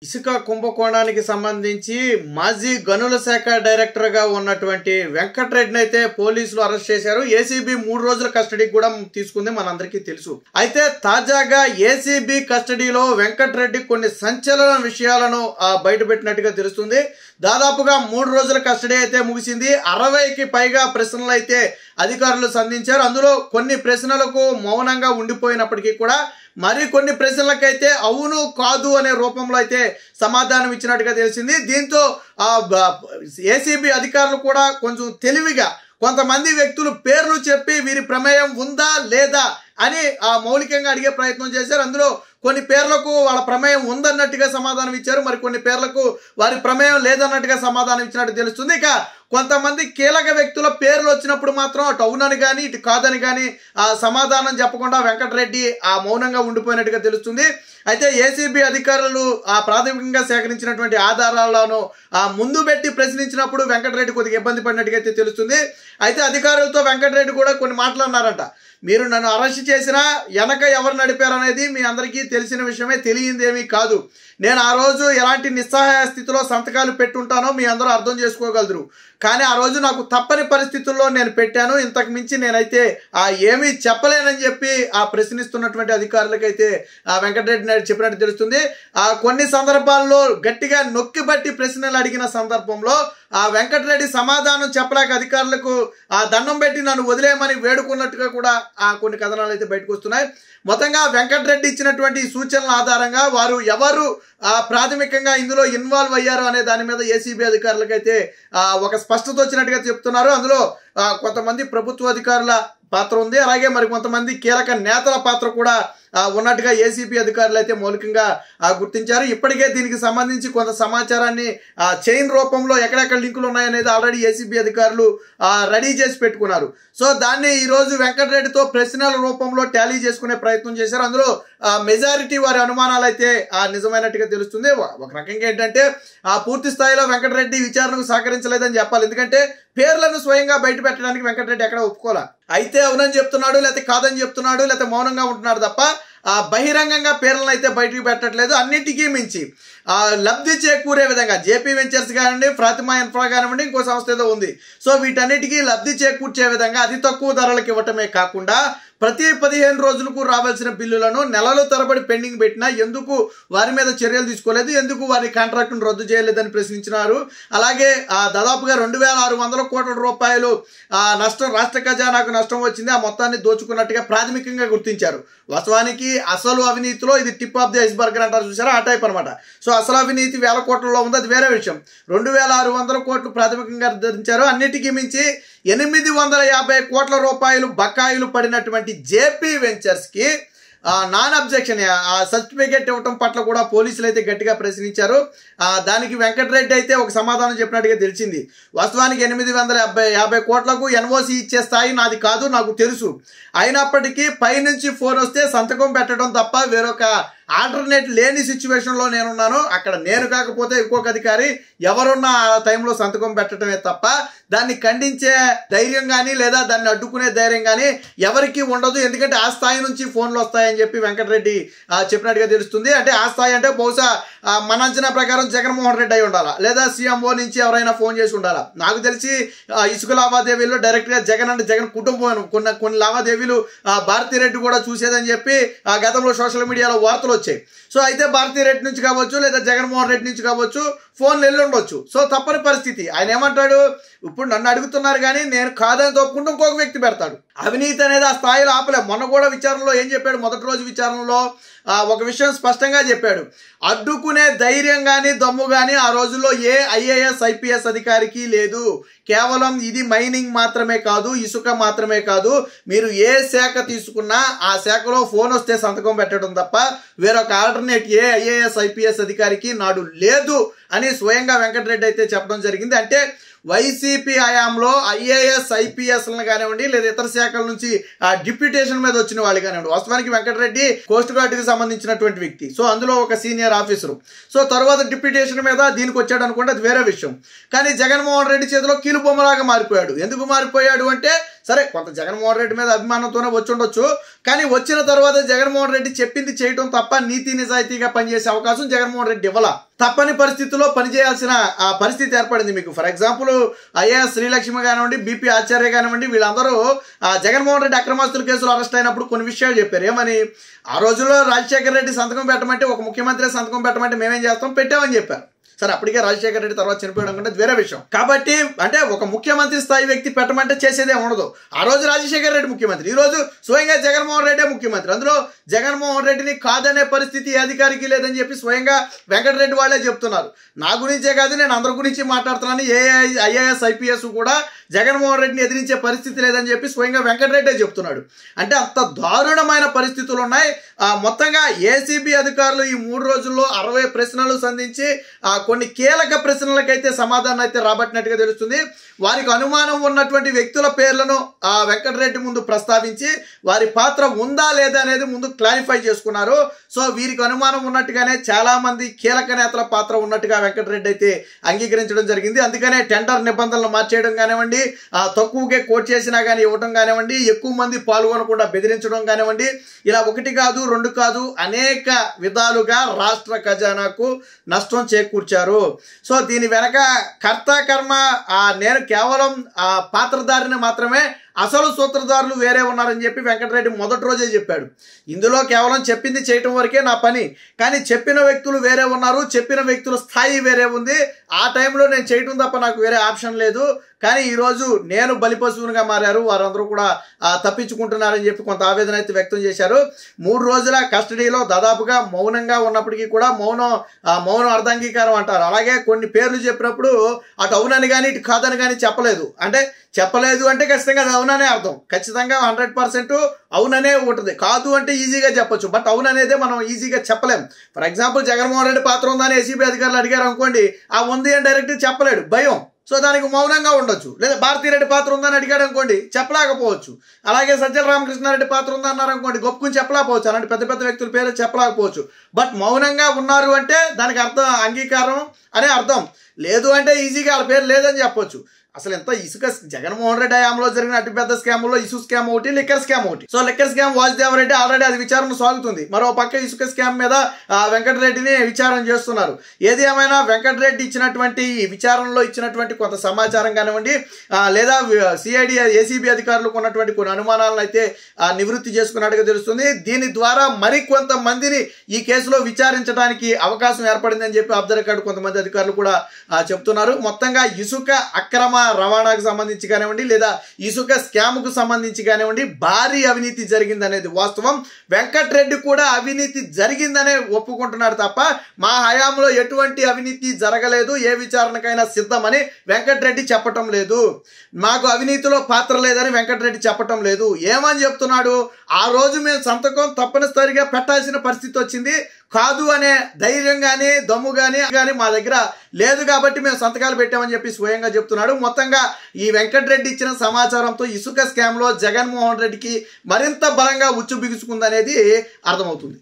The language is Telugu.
ఇసుక కుంభకోణానికి సంబంధించి మాజీ గనుల శాఖ డైరెక్టర్ గా ఉన్నటువంటి వెంకటరెడ్డిని అయితే పోలీసులు అరెస్ట్ చేశారు. ఏసీబీ 3 రోజుల కస్టడీకి కూడా తీసుకుంది, మనందరికీ తెలుసు. అయితే తాజాగా ఏసీబీ కస్టడీలో వెంకటరెడ్డి కొన్ని సంచలన విషయాలను బయటపెట్టినట్టుగా తెలుస్తుంది. దాదాపుగా 3 రోజుల కస్టడీ అయితే ముగిసింది. 60కి పైగా ప్రశ్నలు అయితే అధికారులు సంధించారు. అందులో కొన్ని ప్రశ్నలకు మౌనంగా ఉండిపోయినప్పటికీ కూడా మరికొన్ని ప్రశ్నలకైతే అవును కాదు అనే రూపంలో అయితే సమాధానం ఇచ్చినట్టుగా తెలిసింది. దీంతో ఏసీబీ అధికారులు కూడా కొంచెం తెలివిగా కొంతమంది వ్యక్తులు పేర్లు చెప్పి వీరి ప్రమేయం ఉందా లేదా అని మౌలికంగా అడిగే ప్రయత్నం చేశారు. అందులో కొన్ని పేర్లకు వాళ్ళ ప్రమేయం ఉందన్నట్టుగా సమాధానం ఇచ్చారు, మరి కొన్ని పేర్లకు వారి ప్రమేయం లేదన్నట్టుగా సమాధానం ఇచ్చినట్టు తెలుస్తుంది. ఇక కొంతమంది కీలక వ్యక్తుల పేర్లు వచ్చినప్పుడు మాత్రం అటు అవునని కానీ ఇటు కాదని కానీ సమాధానం చెప్పకుండా వెంకటరెడ్డి మౌనంగా ఉండిపోయినట్టుగా తెలుస్తుంది. అయితే ఏసీబీ అధికారులు ప్రాథమికంగా సేకరించినటువంటి ఆధారాలను ముందు పెట్టి ప్రశ్నించినప్పుడు వెంకటరెడ్డి కొద్దిగా ఇబ్బంది పడినట్టుగా అయితే తెలుస్తుంది. అయితే అధికారులతో వెంకటరెడ్డి కూడా కొన్ని మాట్లాడినారంట. మీరు నన్ను అరెస్ట్ చేసినా వెనక ఎవరు నడిపారనేది మీ అందరికీ తెలిసిన విషయమే, తెలియందేమీ కాదు. నేను ఆ రోజు ఎలాంటి నిస్సహాయ స్థితిలో సంతకాలు పెట్టుంటానో మీ అందరూ అర్థం చేసుకోగలరు. కానీ ఆ రోజు నాకు తప్పని పరిస్థితుల్లో నేను పెట్టాను. ఇంతకు మించి నేనైతే ఏమీ చెప్పలేనని చెప్పి ప్రశ్నిస్తున్నటువంటి అధికారులకైతే వెంకటరెడ్డి నాయుడు చెప్పినట్టు తెలుస్తుంది. కొన్ని సందర్భాల్లో గట్టిగా నొక్కిబట్టి ప్రశ్నలు అడిగిన సందర్భంలో వెంకటరెడ్డి సమాధానం చెప్పలేక అధికారులకు దండం పెట్టి నన్ను వదిలేయమని వేడుకున్నట్టుగా కూడా కొన్ని కథనాలు అయితే బయటకు వస్తున్నాయి. మొత్తంగా వెంకటరెడ్డి ఇచ్చినటువంటి సూచనల ఆధారంగా వారు ఎవరు ప్రాథమికంగా ఇందులో ఇన్వాల్వ్ అయ్యారు అనే దాని మీద ఏసీబీ అధికారులకైతే ఒక స్పష్టత వచ్చినట్టుగా చెప్తున్నారు. అందులో కొంతమంది ప్రభుత్వ అధికారుల పాత్ర ఉంది, అలాగే మరి కొంతమంది కీలక నేతల పాత్ర కూడా ఉన్నట్టుగా ఏసీబీ అధికారులు అయితే మౌలికంగా గుర్తించారు. ఇప్పటికే దీనికి సంబంధించి కొంత సమాచారాన్ని చైన్ రూపంలో ఎక్కడెక్కడ లింకులు ఉన్నాయనేది ఆల్రెడీ ఏసీబీ అధికారులు రెడీ చేసి పెట్టుకున్నారు. సో దాన్ని ఈరోజు వెంకటరెడ్డితో ప్రశ్నల రూపంలో టాలీ చేసుకునే ప్రయత్నం చేశారు. అందులో మెజారిటీ వారి అనుమానాలు అయితే నిజమైనట్టుగా తెలుస్తుంది. ఒక రకంగా ఏంటంటే పూర్తి స్థాయిలో వెంకటరెడ్డి విచారణకు సహకరించలేదని చెప్పాలి. ఎందుకంటే పేర్లను స్వయంగా బయట పెట్టడానికి వెంకటరెడ్డి ఎక్కడ ఒప్పుకోలే. అయితే అవునని చెప్తున్నాడు, లేకపోతే కాదని చెప్తున్నాడు, లేకపోతే మౌనంగా ఉంటున్నాడు తప్ప బహిరంగంగా పేర్లను అయితే బయటకు పెట్టట్లేదు. అన్నిటికీ మించి లబ్ధి చేకూరే విధంగా జేపీ వెంచర్స్ కానివ్వండి, ప్రతిమా ఇన్ఫ్రా కానివ్వండి, ఇంకో సంస్థ ఏదో ఉంది. సో వీటన్నిటికీ లబ్ధి చేకూర్చే విధంగా అతి తక్కువ ధరలకు ఇవ్వటమే కాకుండా ప్రతి 15 రోజులకు రావాల్సిన బిల్లులను నెలల తరబడి పెండింగ్ పెట్టినా ఎందుకు వారి మీద చర్యలు తీసుకోలేదు, ఎందుకు వారి కాంట్రాక్టును రద్దు చేయలేదని ప్రశ్నించినారు. అలాగే దాదాపుగా 2600 కోట్ల రూపాయలు నష్టం రాష్ట్ర ఖజానాకు నష్టం వచ్చింది, ఆ మొత్తాన్ని దోచుకున్నట్టుగా ప్రాథమికంగా గుర్తించారు. వాస్తవానికి అసలు అవినీతిలో ఇది టిప్ ఆఫ్ ది ఐస్బర్గ్ అంటారు చూసారా, ఆ టైప్ అనమాట. సో అసలు అవినీతి 1000 కోట్లలో ఉంది, అది వేరే విషయం. 2600 కోట్లు ప్రాథమికంగా నిర్ధారించారు. అన్నిటికీ మించి 850 కోట్ల రూపాయలు బకాయిలు పడినటువంటి జేపీ వెంచర్స్కి నాన్ అబ్జెక్షన్ సర్టిఫికేట్ ఇవ్వటం పట్ల కూడా పోలీసులు అయితే గట్టిగా ప్రశ్నించారు. దానికి వెంకటరెడ్డి అయితే ఒక సమాధానం చెప్పినట్టుగా తెలిసింది. వాస్తవానికి 850 కోట్లకు ఎన్ఓసి ఇచ్చే స్థాయి నాది కాదు, నాకు తెలుసు. అయినప్పటికీ పైనుంచి ఫోన్ వస్తే సంతకం పెట్టడం తప్ప వేరొక ఆల్టర్నేట్ లేని సిచ్యువేషన్లో నేనున్నాను. అక్కడ నేను కాకపోతే ఇంకొక అధికారి ఎవరున్నా ఆ టైంలో సంతకం పెట్టడమే తప్ప దాన్ని ఖండించే ధైర్యం కానీ లేదా దాన్ని అడ్డుకునే ధైర్యం కానీ ఎవరికి ఉండదు. ఎందుకంటే ఆ స్థాయి నుంచి ఫోన్లు వస్తాయని చెప్పి వెంకటరెడ్డి చెప్పినట్టుగా తెలుస్తుంది. అంటే ఆ స్థాయి అంటే బహుశా మన అంచనా ప్రకారం జగన్మోహన్ రెడ్డి అయి ఉండాలా, లేదా సీఎంఓ నుంచి ఎవరైనా ఫోన్ చేసి ఉండాలా. నాకు తెలిసి ఇసుక లావాదేవీల్లో డైరెక్ట్గా జగన్ కుటుంబం కొన్ని లావాదేవీలు భారతీరెడ్డి కూడా చూసేదని చెప్పి గతంలో సోషల్ మీడియాలో వార్తలు వచ్చాయి. సో అయితే భారతీరెడ్డి నుంచి కావచ్చు లేదా జగన్మోహన్ రెడ్డి నుంచి కావచ్చు ఫోన్లు వెళ్ళి ఉండొచ్చు. సో తప్పని పరిస్థితి. ఆయన ఏమంటాడు, ఇప్పుడు నన్ను అడుగుతున్నారు కానీ నేను కాదని తప్పుకుంటూ ఇంకొక వ్యక్తి పెడతాడు. అవినీతి అనేది ఆ స్థాయిలో ఆపలే. మొన్న కూడా విచారణలో ఏం చెప్పాడు, మొదటి రోజు విచారణలో ఒక విషయం స్పష్టంగా చెప్పాడు. అడ్డుకునే ధైర్యం కానీ దమ్ము కానీ ఆ రోజుల్లో ఏ ఐఏఎస్ ఐపీఎస్ అధికారికి లేదు. కేవలం ఇది మైనింగ్ మాత్రమే కాదు, ఇసుక మాత్రమే కాదు, మీరు ఏ శాఖ తీసుకున్నా ఆ శాఖలో ఫోన్ వస్తే సంతకం పెట్టడం తప్ప వేరొక ఆల్టర్నేట్ ఏ ఐఏఎస్ ఐపీఎస్ అధికారికి నాడు లేదు అని స్వయంగా వెంకటరెడ్డి అయితే చెప్పడం జరిగింది. అంటే వైసీపీ హయాంలో ఐఏఎస్ ఐపీఎస్లను కానివ్వండి లేదా ఇతర శాఖల నుంచి డిప్యూటేషన్ మీద వచ్చిన వాళ్ళు కానివ్వండి. వాస్తవానికి వెంకటరెడ్డి కోస్ట్ గార్డుకి సంబంధించినటువంటి వ్యక్తి. సో అందులో ఒక సీనియర్ ఆఫీసరు. సో తర్వాత డిప్యూటేషన్ మీద దీనికి వచ్చాడు అనుకుంటే అది వేరే విషయం. కానీ జగన్మోహన్ రెడ్డి చేతిలో కీలు బొమ్మలాగా మారిపోయాడు. ఎందుకు మారిపోయాడు అంటే సరే కొంత జగన్మోహన్ రెడ్డి మీద అభిమానంతోనే వచ్చి ఉండొచ్చు, కానీ వచ్చిన తర్వాత జగన్మోహన్ రెడ్డి చెప్పింది చేయడం తప్ప నీతి నిజాయితీగా పనిచేసే అవకాశం జగన్మోహన్ రెడ్డి ఇవ్వాల. తప్పని పరిస్థితుల్లో పనిచేయాల్సిన ఆ పరిస్థితి ఏర్పడింది మీకు. ఫర్ ఎగ్జాంపుల్ ఐఏఎస్ శ్రీలక్ష్మి కానివ్వండి, బీపీ ఆచార్య కానివ్వండి, వీళ్ళందరూ జగన్మోహన్ రెడ్డి అక్రమాస్తుల కేసులో అరెస్ట్ అయినప్పుడు కొన్ని విషయాలు చెప్పారు. ఏమని? ఆ రోజుల్లో రాజశేఖర రెడ్డి సంతకం పెట్టమంటే, ఒక ముఖ్యమంత్రి సంతకం పెట్టమంటే మేమేం చేస్తాం, పెట్టామని చెప్పారు. సరే, అప్పటికే రాజశేఖర రెడ్డి తర్వాత చనిపోయడం కంటే వేరే విషయం. కాబట్టి అంటే ఒక ముఖ్యమంత్రి స్థాయి వ్యక్తి పెట్టమంటే చేసేదే ఉండదు. ఆ రోజు రాజశేఖర రెడ్డి ముఖ్యమంత్రి, ఈ రోజు స్వయంగా జగన్మోహన్ రెడ్డి ముఖ్యమంత్రి. అందులో జగన్మోహన్ రెడ్డిని కాదనే పరిస్థితి ఏ అధికారికి లేదని చెప్పి స్వయంగా వెంకటరెడ్డి వాళ్ళే చెప్తున్నారు. నా గురించే కాదు, నేను అందరి గురించి మాట్లాడుతున్నాను. ఐఏఎస్ ఐపీఎస్ కూడా జగన్మోహన్ రెడ్డిని ఎదిరించే పరిస్థితి లేదని చెప్పి స్వయంగా వెంకటరెడ్డే చెప్తున్నాడు. అంటే అంత దారుణమైన పరిస్థితులు ఉన్నాయి. మొత్తంగా ఏసీబీ అధికారులు ఈ 3 రోజుల్లో 60 ప్రశ్నలు సంధించి కొన్ని కీలక ప్రశ్నలకైతే సమాధానం అయితే రాబట్టినట్టుగా తెలుస్తుంది. వారికి అనుమానం ఉన్నటువంటి వ్యక్తుల పేర్లను వెంకటరెడ్డి ముందు ప్రస్తావించి వారి పాత్ర ఉందా లేదా అనేది ముందు క్లారిఫై చేసుకున్నారు. సో వీరికి అనుమానం ఉన్నట్టుగానే చాలా మంది కీలక నేతల పాత్ర ఉన్నట్టుగా వెంకటరెడ్డి అయితే అంగీకరించడం జరిగింది. అందుకనే టెండర్ నిబంధనలు మార్చేయడం కానివ్వండి, తక్కువగా కోట్ చేసినా కానీ ఇవ్వడం కానివ్వండి, ఎక్కువ మంది పాల్గొనకుండా బెదిరించడం కానివ్వండి, ఇలా 1 కాదు 2 కాదు అనేక విధాలుగా రాష్ట్ర ఖజానాకు నష్టం చేకూర్చారు. సో దీని వెనక కర్త కర్మ నేను కేవలం పాత్రధారిని మాత్రమే, అసలు సూత్రధారులు వేరే ఉన్నారని చెప్పి వెంకటరెడ్డి మొదటి రోజే చెప్పాడు. ఇందులో కేవలం చెప్పింది చేయటం వరకే నా పని, కానీ చెప్పిన వ్యక్తులు వేరే ఉన్నారు, చెప్పిన వ్యక్తుల స్థాయి వేరే ఉంది. ఆ టైంలో నేను చేయటం తప్ప నాకు వేరే ఆప్షన్ లేదు. కానీ ఈరోజు నేను బలిపశువునిగా మారారు, వారందరూ కూడా తప్పించుకుంటున్నారని చెప్పి కొంత ఆవేదన అయితే వ్యక్తం చేశారు. 3 రోజుల కస్టడీలో దాదాపుగా మౌనంగా ఉన్నప్పటికీ కూడా మౌనం అర్ధాంగీకారం అంటారు. అలాగే కొన్ని పేర్లు చెప్పినప్పుడు అటు అవునని కానీ ఇటు కాదని కానీ చెప్పలేదు. అంటే చెప్పలేదు అంటే ఖచ్చితంగా అది అవుననే అర్థం. ఖచ్చితంగా 100% అవుననే ఉంటుంది. కాదు అంటే ఈజీగా చెప్పొచ్చు, బట్ అవుననేదే మనం ఈజీగా చెప్పలేం. ఫర్ ఎగ్జాంపుల్ జగన్మోహన్ రెడ్డి పాత్ర ఉందని ఏసీబీ అధికారులు అడిగారు అనుకోండి, ఉంది అని డైరెక్ట్ చెప్పలేడు, భయం. సో దానికి మౌనంగా ఉండొచ్చు. లేదా భారతీరెడ్డి పాత్ర ఉందని అడిగాడు అనుకోండి, చెప్పలేకపోవచ్చు. అలాగే సజ్జల రామకృష్ణారెడ్డి పాత్ర ఉందన్నారు అనుకోండి, గొప్పకుని చెప్పలేకపోవచ్చు. అలాంటి పెద్ద పెద్ద వ్యక్తుల పేరు చెప్పలేకపోవచ్చు. బట్ మౌనంగా ఉన్నారు అంటే దానికి అర్థం అంగీకారం అనే అర్థం. లేదు అంటే ఈజీగా వాళ్ళ పేరు లేదని చెప్పొచ్చు. అసలు ఎంత ఇసుక జగన్మోహన్ రెడ్డి హయాంలో జరిగిన అతిపెద్ద స్కామ్లో ఇసుక స్కామ్ ఒకటి, లిక్కర్ స్కామ్ ఒకటి. So liquor scam Vasudeva Reddy already అది విచారణ సాగుతుంది. మరో పక్క ఇసుక స్కామ్ మీద వెంకటరెడ్డిని విచారణ చేస్తున్నారు. ఏది ఏమైనా వెంకటరెడ్డి ఇచ్చినటువంటి విచారణలో ఇచ్చినటువంటి కొంత సమాచారం కానివ్వండి, లేదా సిఐడి ఏసీబీ అధికారులకు ఉన్నటువంటి కొన్ని అనుమానాలను అయితే నివృత్తి చేసుకున్నట్టుగా తెలుస్తుంది. దీని ద్వారా మరికొంతమందిని ఈ కేసులో విచారించడానికి అవకాశం ఏర్పడిందని చెప్పి ఆఫ్ ద రికార్డ్ కొంతమంది అధికారులు కూడా చెప్తున్నారు. మొత్తంగా ఇసుక అక్రమ రవాణాకు సంబంధించి కానివ్వండి, లేదా ఇసుక స్కామ్కు సంబంధించి కానివ్వండి, భారీ అవినీతి జరిగిందనేది వాస్తవం. వెంకటరెడ్డి కూడా అవినీతి జరిగిందనే ఒప్పుకుంటున్నాడు తప్ప మా హయాంలో ఎటువంటి అవినీతి జరగలేదు, ఏ విచారణకైనా సిద్ధమని వెంకటరెడ్డి చెప్పటం లేదు. మాకు అవినీతిలో పాత్ర లేదని వెంకటరెడ్డి చెప్పటం లేదు. ఏమని చెప్తున్నాడు? ఆ రోజు మేము సంతకం తప్పనిసరిగా పెట్టాల్సిన పరిస్థితి వచ్చింది, కాదు అనే ధైర్యం కానీ దమ్ము కానీ మా దగ్గర లేదు కాబట్టి మేము సంతకాలు పెట్టామని చెప్పి స్వయంగా చెప్తున్నాడు. మొత్తంగా ఈ వెంకటరెడ్డి ఇచ్చిన సమాచారంతో ఇసుక స్కామ్లో జగన్మోహన్ రెడ్డికి మరింత బలంగా ఉచ్చు బిగుసుకుందనేది అర్థమవుతుంది.